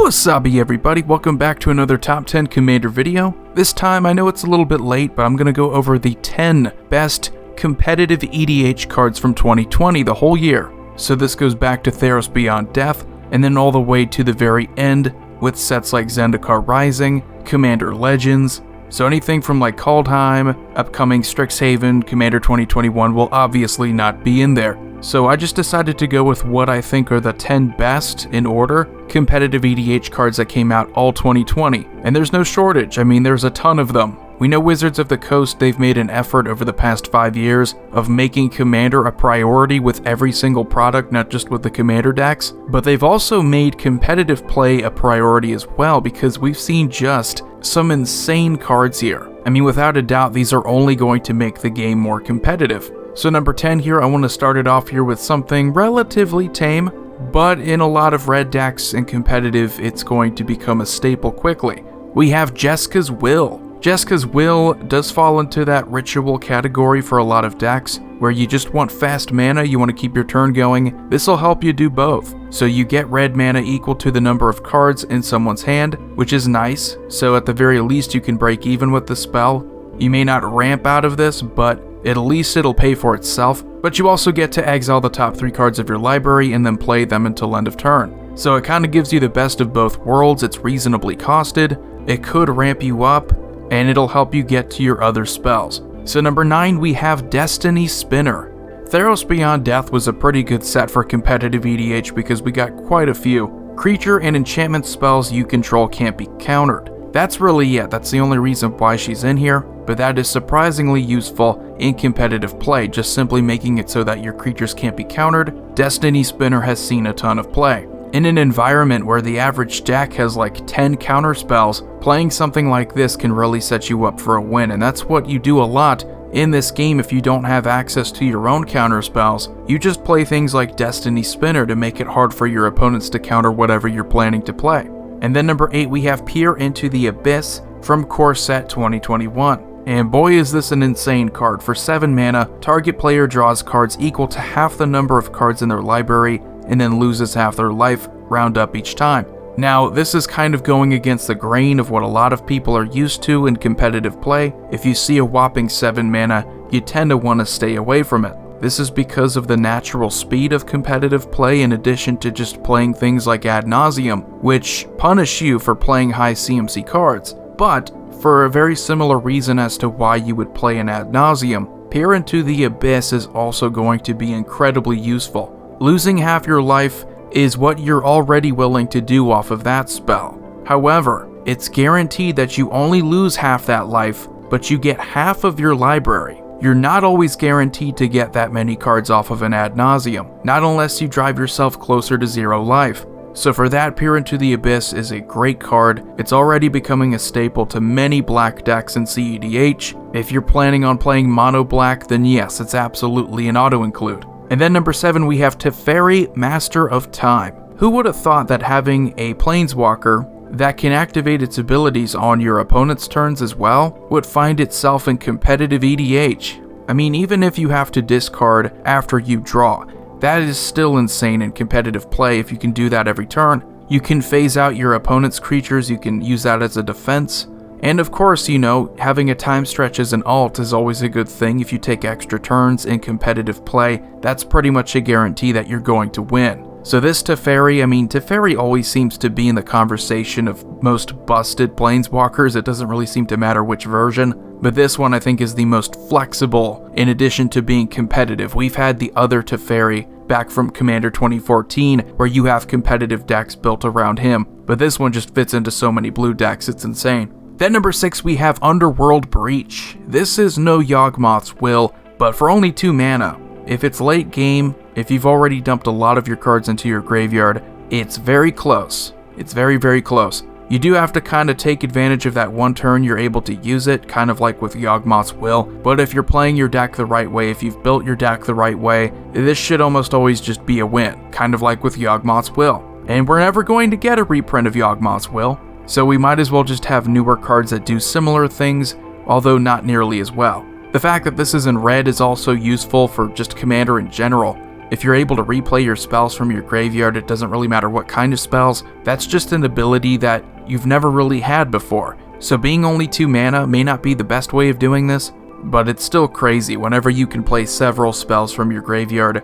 Wasabi everybody, welcome back to another Top 10 Commander video. This time, I know it's a little bit late, but I'm going to go over the 10 best competitive EDH cards from 2020, the whole year. So this goes back to Theros Beyond Death, and then all the way to the very end, with sets like Zendikar Rising, Commander Legends. So anything from like Kaldheim, upcoming Strixhaven, Commander 2021 will obviously not be in there. So I just decided to go with what I think are the 10 best, in order, competitive EDH cards that came out all 2020. And there's no shortage, I mean there's a ton of them. We know Wizards of the Coast, they've made an effort over the past 5 years of making Commander a priority with every single product, not just with the Commander decks. But they've also made competitive play a priority as well, because we've seen just some insane cards here. I mean, without a doubt, these are only going to make the game more competitive. So number 10 here, I want to start it off here with something relatively tame, but in a lot of red decks and competitive, it's going to become a staple quickly. We have Jeska's Will. Jeska's Will does fall into that ritual category for a lot of decks, where you just want fast mana, you want to keep your turn going. This will help you do both. So you get red mana equal to the number of cards in someone's hand, which is nice, so at the very least you can break even with the spell. You may not ramp out of this, but at least it'll pay for itself. But you also get to exile the top 3 cards of your library and then play them until end of turn. So it kind of gives you the best of both worlds. It's reasonably costed, it could ramp you up, and it'll help you get to your other spells. So number 9, we have Destiny Spinner. Theros Beyond Death was a pretty good set for competitive EDH because we got quite a few. Creature and enchantment spells you control can't be countered. That's really it, that's the only reason why she's in here, but that is surprisingly useful in competitive play, just simply making it so that your creatures can't be countered. Destiny Spinner has seen a ton of play. In an environment where the average deck has like 10 counter spells, playing something like this can really set you up for a win, and that's what you do a lot in this game if you don't have access to your own counter spells. You just play things like Destiny Spinner to make it hard for your opponents to counter whatever you're planning to play. And then number 8, we have Peer into the Abyss from Core Set 2021. And boy is this an insane card. For 7 mana, target player draws cards equal to half the number of cards in their library and then loses half their life, round up each time. Now, this is kind of going against the grain of what a lot of people are used to in competitive play. If you see a whopping 7 mana, you tend to want to stay away from it. This is because of the natural speed of competitive play, in addition to just playing things like Ad Nauseam, which punish you for playing high CMC cards. But for a very similar reason as to why you would play an Ad Nauseam, Peer into the Abyss is also going to be incredibly useful. Losing half your life is what you're already willing to do off of that spell. However, it's guaranteed that you only lose half that life, but you get half of your library. You're not always guaranteed to get that many cards off of an Ad Nauseam, not unless you drive yourself closer to 0 life. So for that, Peer into the Abyss is a great card. It's already becoming a staple to many black decks in CEDH. If you're planning on playing mono black, then yes, it's absolutely an auto-include. And then number 7, we have Teferi, Master of Time. Who would have thought that having a Planeswalker that can activate its abilities on your opponent's turns as well would find itself in competitive EDH? I mean, even if you have to discard after you draw, that is still insane in competitive play if you can do that every turn. You can phase out your opponent's creatures, you can use that as a defense. And of course, you know, having a time stretch as an alt is always a good thing. If you take extra turns in competitive play, that's pretty much a guarantee that you're going to win. So this Teferi, I mean, Teferi always seems to be in the conversation of most busted Planeswalkers. It doesn't really seem to matter which version, but this one I think is the most flexible in addition to being competitive. We've had the other Teferi back from Commander 2014 where you have competitive decks built around him, but this one just fits into so many blue decks, it's insane. Then number 6, we have Underworld Breach. This is no Yawgmoth's Will, but for only 2 mana. If it's late game, if you've already dumped a lot of your cards into your graveyard, it's very close. It's very, very close. You do have to kind of take advantage of that one turn you're able to use it, kind of like with Yawgmoth's Will, but if you're playing your deck the right way, if you've built your deck the right way, this should almost always just be a win, kind of like with Yawgmoth's Will. And we're never going to get a reprint of Yawgmoth's Will, so we might as well just have newer cards that do similar things, although not nearly as well. The fact that this is in red is also useful for just Commander in general. If you're able to replay your spells from your graveyard, it doesn't really matter what kind of spells. That's just an ability that you've never really had before. So being only 2 mana may not be the best way of doing this, but it's still crazy whenever you can play several spells from your graveyard.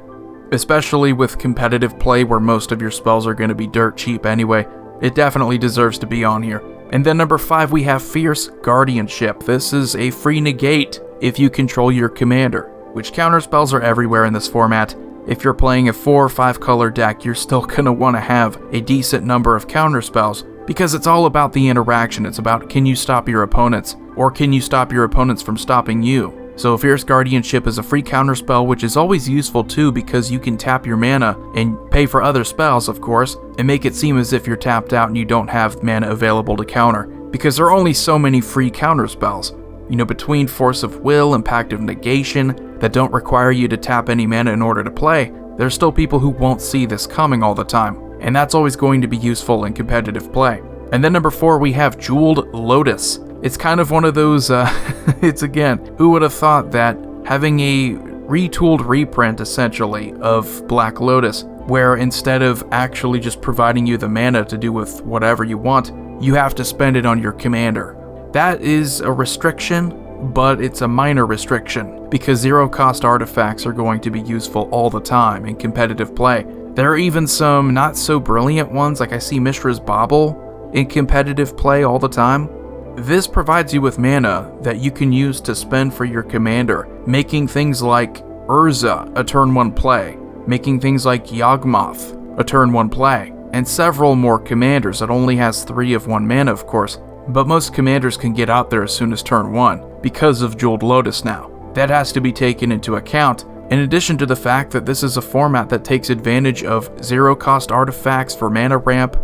Especially with competitive play where most of your spells are going to be dirt cheap anyway. It definitely deserves to be on here. And then number 5, we have Fierce Guardianship. This is a free negate if you control your commander, which counterspells are everywhere in this format. If you're playing a 4 or 5 color deck, you're still going to want to have a decent number of counterspells because it's all about the interaction. It's about, can you stop your opponents, or can you stop your opponents from stopping you? So Fierce Guardianship is a free counterspell, which is always useful too because you can tap your mana and pay for other spells, of course, and make it seem as if you're tapped out and you don't have mana available to counter, because there are only so many free counterspells. You know, between Force of Will and Pact of Negation that don't require you to tap any mana in order to play, there's still people who won't see this coming all the time, and that's always going to be useful in competitive play. And then number 4, we have Jeweled Lotus. It's kind of one of those, it's again, who would have thought that having a retooled reprint, essentially, of Black Lotus, where instead of actually just providing you the mana to do with whatever you want, you have to spend it on your commander. That is a restriction, but it's a minor restriction, because zero-cost artifacts are going to be useful all the time in competitive play. There are even some not-so-brilliant ones, like I see Mishra's Bauble in competitive play all the time. This provides you with mana that you can use to spend for your commander, making things like Urza a turn 1 play, making things like Yawgmoth a turn 1 play, and several more commanders. It only has 3 of 1 mana, of course, but most commanders can get out there as soon as turn 1 because of Jeweled Lotus now. That has to be taken into account, in addition to the fact that this is a format that takes advantage of zero-cost artifacts for mana ramp,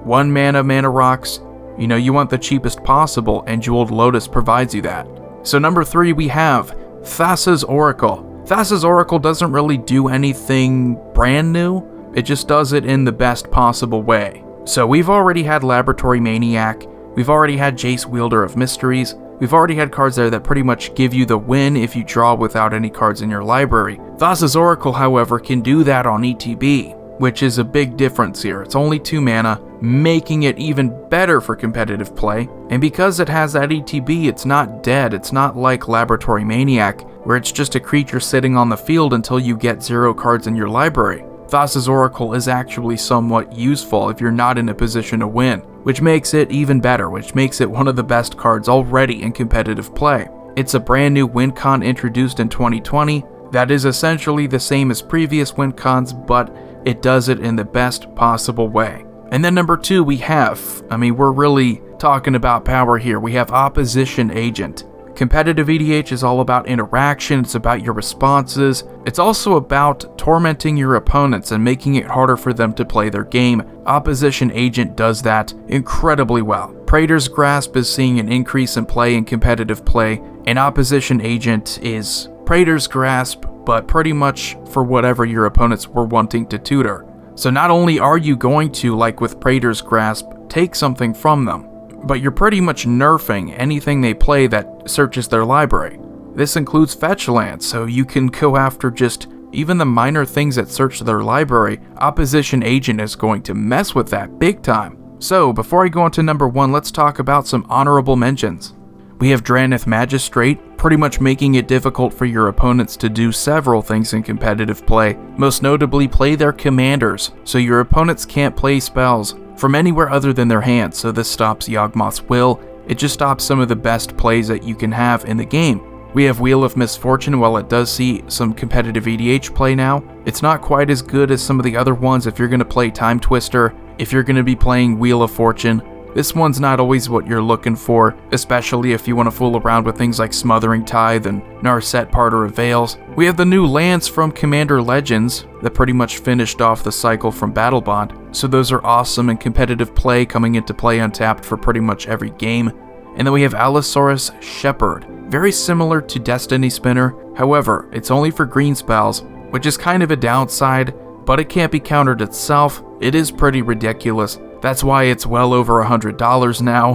1 mana rocks. You know, you want the cheapest possible, and Jeweled Lotus provides you that. So number 3, we have Thassa's Oracle. Thassa's Oracle doesn't really do anything brand new, it just does it in the best possible way. So we've already had Laboratory Maniac, we've already had Jace Wielder of Mysteries, we've already had cards there that pretty much give you the win if you draw without any cards in your library. Thassa's Oracle, however, can do that on ETB, which is a big difference here. It's only 2 mana, making it even better for competitive play. And because it has that ETB, it's not dead. It's not like Laboratory Maniac, where it's just a creature sitting on the field until you get 0 cards in your library. Thassa's Oracle is actually somewhat useful if you're not in a position to win, which makes it even better, which makes it one of the best cards already in competitive play. It's a brand new win con introduced in 2020 that is essentially the same as previous win cons, but it does it in the best possible way. And then number 2, we have, we're really talking about power here. We have Opposition Agent. Competitive EDH is all about interaction, it's about your responses. It's also about tormenting your opponents and making it harder for them to play their game. Opposition Agent does that incredibly well. Praetor's Grasp is seeing an increase in play in competitive play, and Opposition Agent is Praetor's Grasp, but pretty much for whatever your opponents were wanting to tutor. So not only are you going to, like with Praetor's Grasp, take something from them, but you're pretty much nerfing anything they play that searches their library. This includes fetch lands, so you can go after just even the minor things that search their library. Opposition Agent is going to mess with that big time. So before I go on to number 1, let's talk about some honorable mentions. We have Drannith Magistrate, pretty much making it difficult for your opponents to do several things in competitive play, most notably play their commanders, so your opponents can't play spells from anywhere other than their hands, so this stops Yawgmoth's Will. It just stops some of the best plays that you can have in the game. We have Wheel of Misfortune. While it does see some competitive EDH play now, it's not quite as good as some of the other ones. If you're going to play Time Twister, if you're going to be playing Wheel of Fortune, this one's not always what you're looking for, especially if you want to fool around with things like Smothering Tithe and Narset Parter of Veils. We have the new lands from Commander Legends that pretty much finished off the cycle from Battle Bond, so those are awesome in competitive play, coming into play untapped for pretty much every game. And then we have Allosaurus Shepherd, very similar to Destiny Spinner, however, it's only for green spells, which is kind of a downside, but it can't be countered itself. It is pretty ridiculous. That's why it's well over $100 now.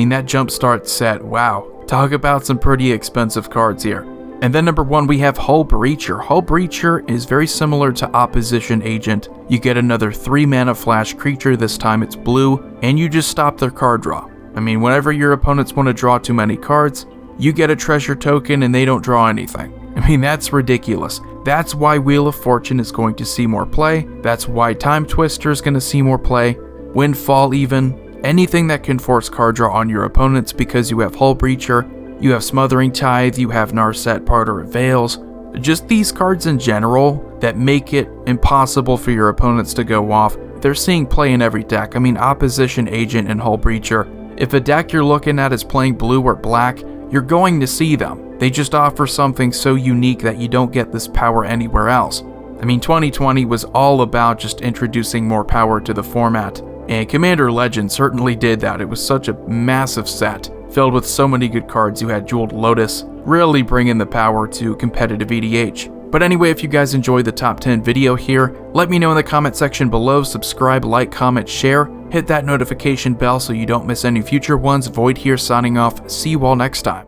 That Jumpstart set, wow. Talk about some pretty expensive cards here. And then number 1, we have Hull Breacher. Hull Breacher is very similar to Opposition Agent. You get another 3 mana flash creature, this time it's blue, and you just stop their card draw. I mean, whenever your opponents want to draw too many cards, you get a treasure token and they don't draw anything. I mean, that's ridiculous. That's why Wheel of Fortune is going to see more play. That's why Time Twister is going to see more play. Windfall even. Anything that can force card draw on your opponents, because you have Hull Breacher, you have Smothering Tithe, you have Narset Parter of Veils. Just these cards in general that make it impossible for your opponents to go off. They're seeing play in every deck. I mean, Opposition Agent and Hull Breacher. If a deck you're looking at is playing blue or black, you're going to see them. They just offer something so unique that you don't get this power anywhere else. I mean, 2020 was all about just introducing more power to the format, and Commander Legends certainly did that. It was such a massive set, filled with so many good cards. You had Jeweled Lotus, really bringing the power to competitive EDH. But anyway, if you guys enjoyed the top 10 video here, let me know in the comment section below. Subscribe, like, comment, share, hit that notification bell so you don't miss any future ones. Void here signing off. See you all next time.